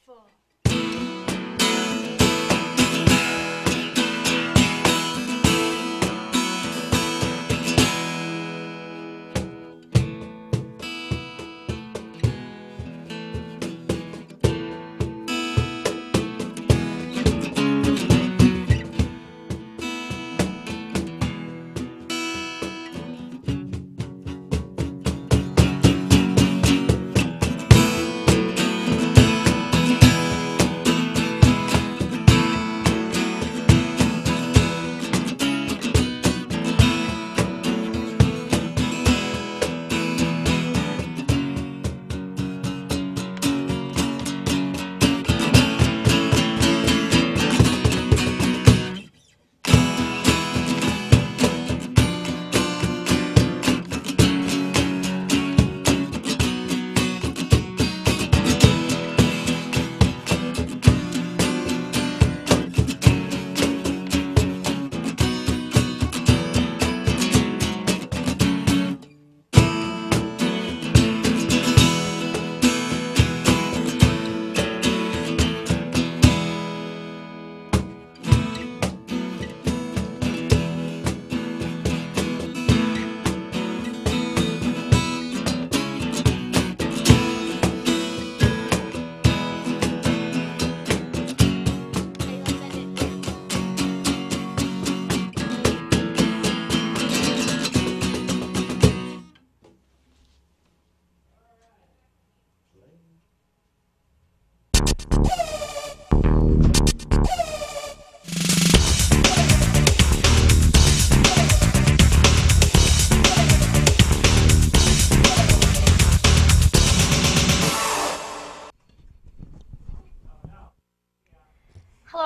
Hello,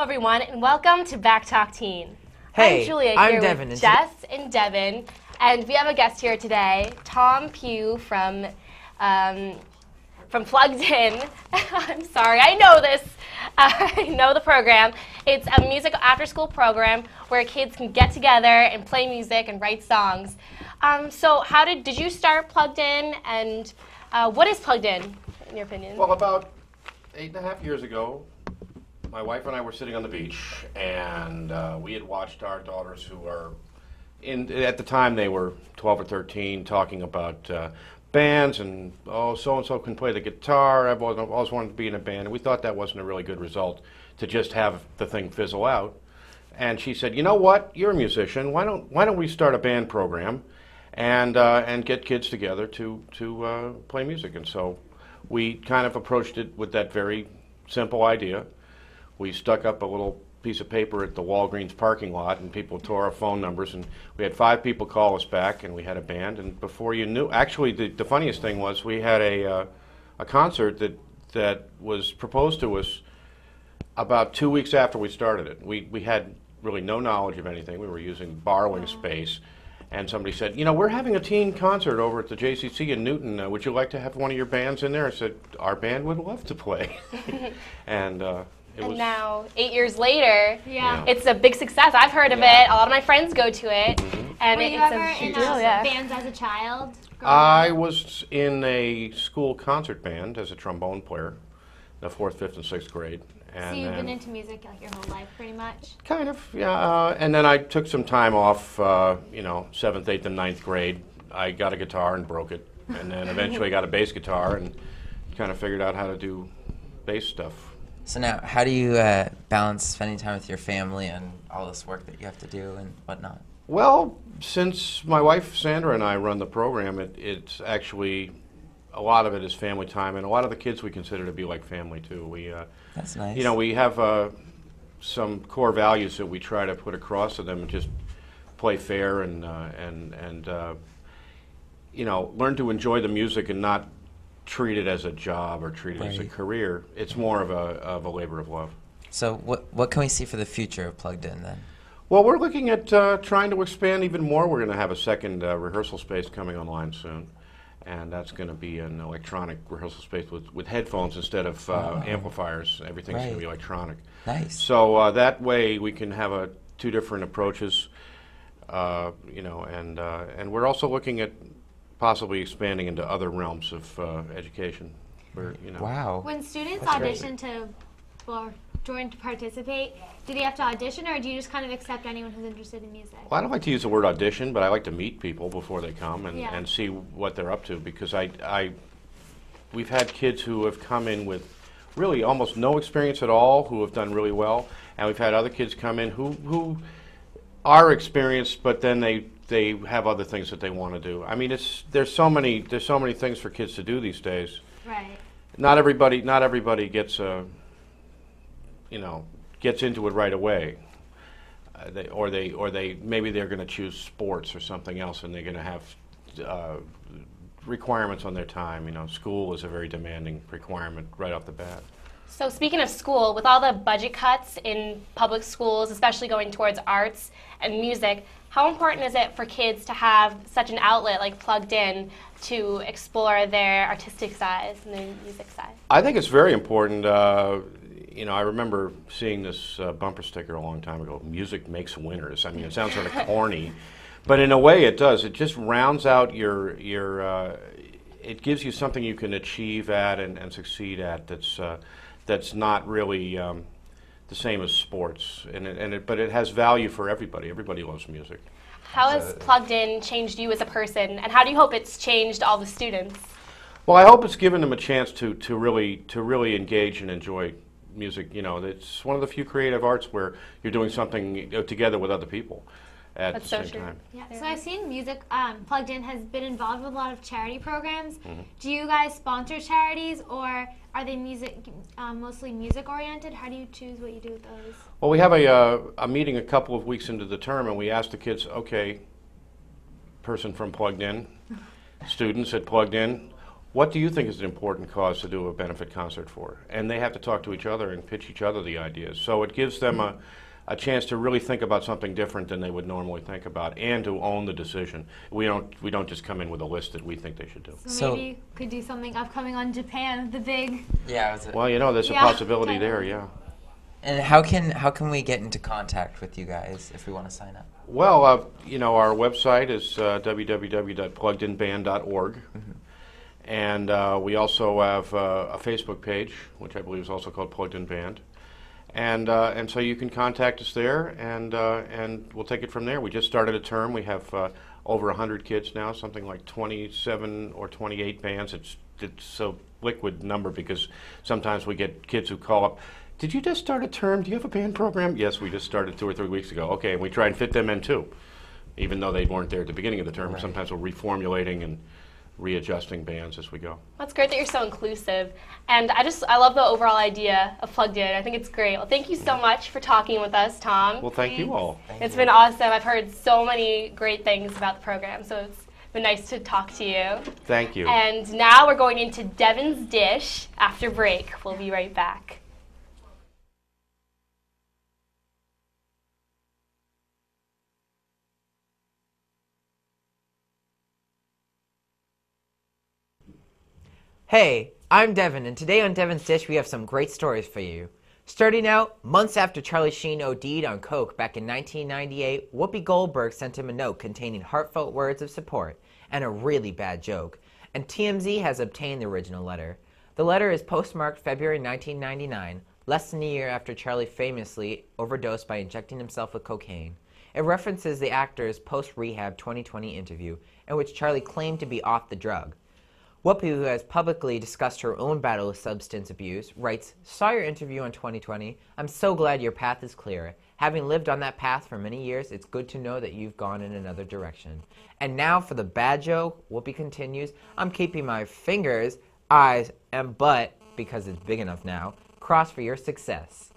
everyone, and welcome to Back Talk Teen. Hey, I'm Julia I'm here Devon, with and Jess and Devon, and we have a guest here today, Tom Pugh from Plugged In. I'm sorry, I know this. I know the program. It's a music after-school program where kids can get together and play music and write songs. So, did you start Plugged In, and what is Plugged In your opinion? Well, about 8.5 years ago, my wife and I were sitting on the beach, and we had watched our daughters, who are at the time they were 12 or 13, talking about bands, and so-and-so can play the guitar. I've always wanted to be in a band, and we thought that wasn't a really good result to just have the thing fizzle out. And she said, "You know what? You're a musician. Why don't we start a band program and get kids together to play music?" And so we kind of approached it with that very simple idea. We stuck up a little piece of paper at the Walgreens parking lot, and people tore our phone numbers, and we had 5 people call us back, and we had a band. And before you knew, actually, the funniest thing was we had a concert that was proposed to us about 2 weeks after we started it. We had really no knowledge of anything. We were borrowing space, and somebody said, "You know, we're having a teen concert over at the JCC in Newton. Would you like to have one of your bands in there?" I said, "Our band would love to play." And now, 8 years later, Yeah. it's a big success. I've heard of it. A lot of my friends go to it. And Were you it's ever a huge in deal, yeah. bands as a child? I was in a school concert band as a trombone player, the 4th, 5th, and 6th grade. And So you've been into music like your whole life, pretty much? kind of, yeah. And then I took some time off, 7th, 8th, and 9th grade. I got a guitar and broke it. And then eventually got a bass guitar and kind of figured out how to do bass stuff. So now, how do you balance spending time with your family and all this work that you have to do and whatnot? Well, since my wife Sandra and I run the program, it's actually, a lot of it is family time, and a lot of the kids we consider to be like family too. That's nice. We have some core values that we try to put across to them, and just play fair and learn to enjoy the music and not treat it as a job or treat it as a career. It's more of a labor of love. So what can we see for the future of Plugged In then? Well, we're looking at trying to expand even more. We're going to have a second rehearsal space coming online soon, and that's going to be an electronic rehearsal space with headphones instead of amplifiers. Everything's going to be electronic. Nice. So that way we can have 2 different approaches, and we're also looking at possibly expanding into other realms of education. We're, you know. Wow. When students That's great. audition or join to participate, do they have to audition, or do you just kind of accept anyone who's interested in music? Well, I don't like to use the word audition, but I like to meet people before they come Yeah. and see what they're up to, because we've had kids who have come in with really almost no experience at all who have done really well, and we've had other kids come in who are experienced, but then they have other things that they want to do. I mean, there's so many things for kids to do these days. Right. Not everybody gets gets into it right away. They maybe they're going to choose sports or something else, and they're going to have requirements on their time. You know, school is a very demanding requirement right off the bat. So speaking of school, with all the budget cuts in public schools, especially going towards arts and music, how important is it for kids to have such an outlet like Plugged In to explore their artistic side and their music side? I think it's very important. I remember seeing this bumper sticker a long time ago, "Music makes winners." I mean, it sounds sort of corny, but in a way it does. It just rounds out your it gives you something you can achieve at and succeed at that's not really the same as sports, but it has value for everybody. Everybody loves music. How has Plugged In changed you as a person, and how do you hope it's changed all the students? Well, I hope it's given them a chance to really engage and enjoy music. You know, it's one of the few creative arts where you're doing something together with other people at That's the so same true. time. Yeah. So I've seen music. Plugged In has been involved with a lot of charity programs. Mm-hmm. Do you guys sponsor charities, or are they mostly music oriented? How do you choose what you do with those? Well, we have a meeting a couple of weeks into the term, and we asked the kids, okay, person from Plugged In, students at Plugged In, what do you think is an important cause to do a benefit concert for? And they have to talk to each other and pitch each other the ideas. So it gives them a chance to really think about something different than they would normally think about, and to own the decision. We don't just come in with a list that we think they should do. So maybe you could do something upcoming on Japan, the big. Yeah. Well, there's a Yeah. possibility there, yeah. And how can we get into contact with you guys if we want to sign up? Well, our website is www.pluggedinband.org. Mm-hmm. And we also have a Facebook page, which I believe is also called Plugged In Band. And so you can contact us there, and we'll take it from there. We just started a term. We have over 100 kids now, something like 27 or 28 bands. It's a liquid number because sometimes we get kids who call up, "Did you just start a term? Do you have a band program?" "Yes, we just started 2 or 3 weeks ago." "Okay," and we try and fit them in too, even though they weren't there at the beginning of the term. Right. Sometimes we're reformulating and readjusting bands as we go. That's great that you're so inclusive, and I love the overall idea of Plugged In. I think it's great. Well, thank you so much for talking with us, Tom. Well, thank you all. It's been awesome. I've heard so many great things about the program, so it's been nice to talk to you. Thank you. And now we're going into Devon's Dish after break. We'll be right back. Hey, I'm Devon, and today on Devon's Dish we have some great stories for you. Starting out, months after Charlie Sheen OD'd on coke back in 1998, Whoopi Goldberg sent him a note containing heartfelt words of support and a really bad joke, and TMZ has obtained the original letter. The letter is postmarked February 1999, less than a year after Charlie famously overdosed by injecting himself with cocaine. It references the actor's post-rehab 2020 interview, in which Charlie claimed to be off the drug. Whoopi, who has publicly discussed her own battle with substance abuse, writes, "Saw your interview in 2020. I'm so glad your path is clear. Having lived on that path for many years, it's good to know that you've gone in another direction." And now for the bad joke, Whoopi continues, "I'm keeping my fingers, eyes, and butt, because it's big enough now, crossed for your success."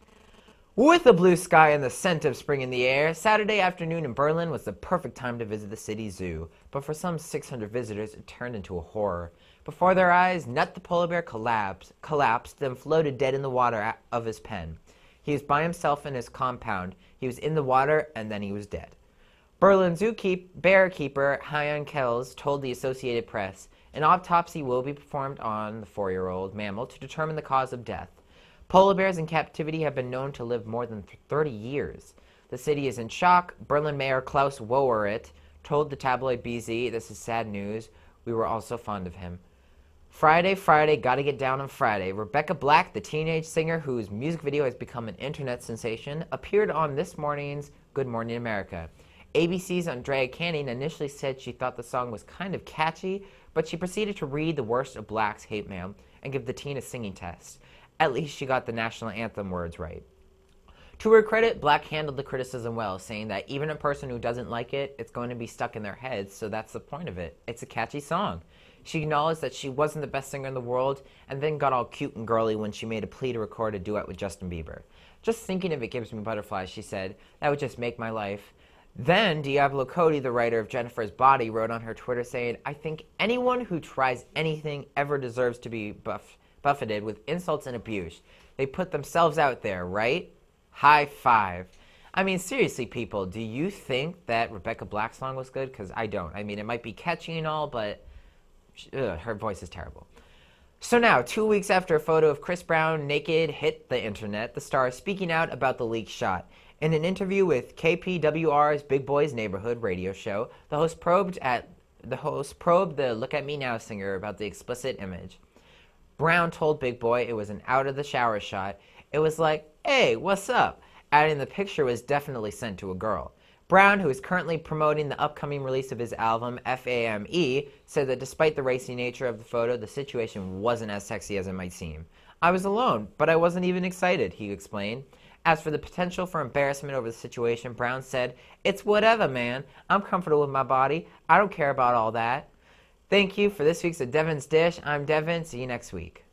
With a blue sky and the scent of spring in the air, Saturday afternoon in Berlin was the perfect time to visit the city zoo. But for some 600 visitors, it turned into a horror. Before their eyes, Nut the polar bear collapsed, then floated dead in the water of his pen. He was by himself in his compound. He was in the water, and then he was dead. Berlin bear keeper Hyan Kells told the Associated Press, "An autopsy will be performed on the 4-year-old mammal to determine the cause of death. Polar bears in captivity have been known to live more than 30 years. The city is in shock." Berlin Mayor Klaus Wowereit told the tabloid BZ, "This is sad news. We were all so fond of him." Friday, Friday, gotta get down on Friday. Rebecca Black, the teenage singer whose music video has become an internet sensation, appeared on this morning's Good Morning America. ABC's Andrea Canning initially said she thought the song was kind of catchy, but she proceeded to read The Worst of Black's Hate Mail and give the teen a singing test. At least she got the national anthem words right. To her credit, Black handled the criticism well, saying that even a person who doesn't like it, it's going to be stuck in their heads, so that's the point of it. It's a catchy song. She acknowledged that she wasn't the best singer in the world, and then got all cute and girly when she made a plea to record a duet with Justin Bieber. Just thinking of it gives me butterflies, she said. That would just make my life. Then, Diablo Cody, the writer of Jennifer's Body, wrote on her Twitter saying, I think anyone who tries anything ever deserves to be buffeted with insults and abuse. They put themselves out there, right? High five. I mean, seriously, people, do you think that Rebecca Black's song was good? Because I don't. I mean, it might be catchy and all, but her voice is terrible. So now, 2 weeks after a photo of Chris Brown naked hit the internet, the star is speaking out about the leaked shot. In an interview with KPWR's Big Boys Neighborhood radio show, the host probed the Look at Me Now singer about the explicit image. Brown told Big Boy it was an out-of-the-shower shot. It was like, hey, what's up? Adding the picture was definitely sent to a girl. Brown, who is currently promoting the upcoming release of his album, FAME, said that despite the racy nature of the photo, the situation wasn't as sexy as it might seem. I was alone, but I wasn't even excited, he explained. As for the potential for embarrassment over the situation, Brown said, it's whatever, man. I'm comfortable with my body. I don't care about all that. Thank you for this week's Devon's Dish. I'm Devon. See you next week.